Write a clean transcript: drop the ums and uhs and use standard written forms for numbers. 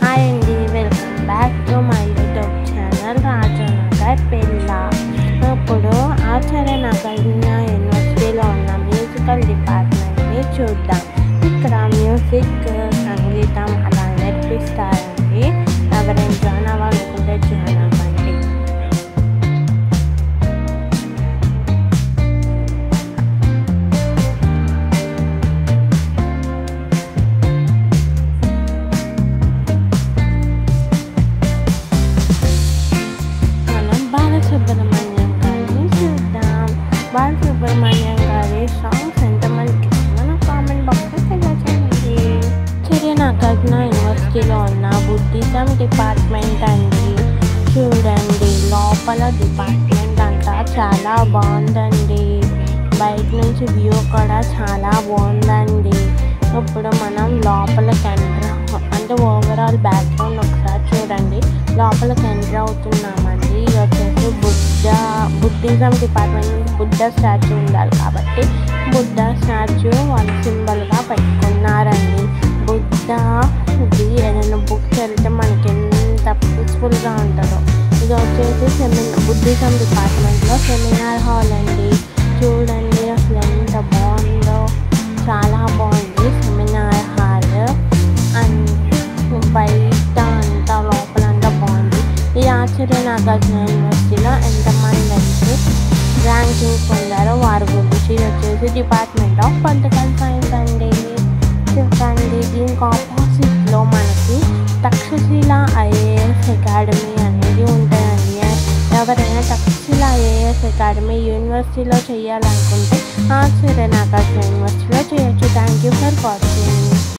Hi అండి, welcome back to my YouTube channel Rajanagar పిల్ల. ఇప్పుడు ఆచార్యనగర్ యూనివర్సిటీలో ఉన్న మ్యూజికల్ డిపార్ట్మెంట్ని చూద్దాం. ఇక్కడ మ్యూజిక్, సంగీతం అలా నేర్పిస్తారండి. ఎవరైనా జాయిన్ అవ్వాలనుకుంటే జాయిన్ అవ్వండి. బాలసుబ్రహ్మణ్యం గారిని చూద్దాం. బాలసుబ్రహ్మణ్యం గారి సాంగ్స్ ఎంతమందికి ఇష్టమో కామెంట్ బాక్స్లో తెలియజేయండి. ఆచార్యనగర్ యూనివర్సిటీలో ఉన్న బుద్ధిజం డిపార్ట్మెంట్ అండి. చూడండి, లోపల డిపార్ట్మెంట్ అంతా చాలా బాగుందండి. బయట నుంచి వ్యూ కూడా చాలా బాగుందండి. ఇప్పుడు మనం లోపలికి ఎంటర్ అంటే ఓవరాల్ బ్యాక్గ్రౌండ్ ఒకసారి చూడండి. లోపలికి ఎంటర్ అవుతున్నామండి. ఇది వచ్చేసి బుద్ధిజం డిపార్ట్మెంట్ బుద్ధ స్టాచ్యూ ఉండాలి కాబట్టి బుద్ధ స్టాచ్యూ వాళ్ళ సింబల్గా పెట్టుకున్నారండి. బుద్ధది ఏదైనా బుక్ చదివితే మనకి ఎంత పీస్ఫుల్గా ఉంటుందో. ఇది వచ్చేసి బుద్ధిజం డిపార్ట్మెంట్లో సెమినార్ హాల్ అండి. చూడండి అసలు ఎంత బాగుందో, చాలా బాగుంది సెమినార్ హాల్. అండ్ బయట అంతా లోపలంతా బాగుంది. ఈ ఆచార్యనగర్ యూనివర్సిటీలో ఎంతమంది అయితే ర్యాంకింగ్ పొందారో వారి గురించి వచ్చేసి డిపార్ట్మెంట్ ఆఫ్ పొలిటికల్ సైన్స్ అండి. చూడండి, దీనికి ఆపోజిట్లో మనకి తక్షశిల ఐఏఎస్ అకాడమీ అనేది ఉంటాయండి. ఎవరైనా తక్షశిల ఐఏఎస్ అకాడమీ యూనివర్సిటీలో చేయాలనుకుంటే ఆచార్యనగర్ యూనివర్సిటీలో చేయొచ్చు. Thank you for watching.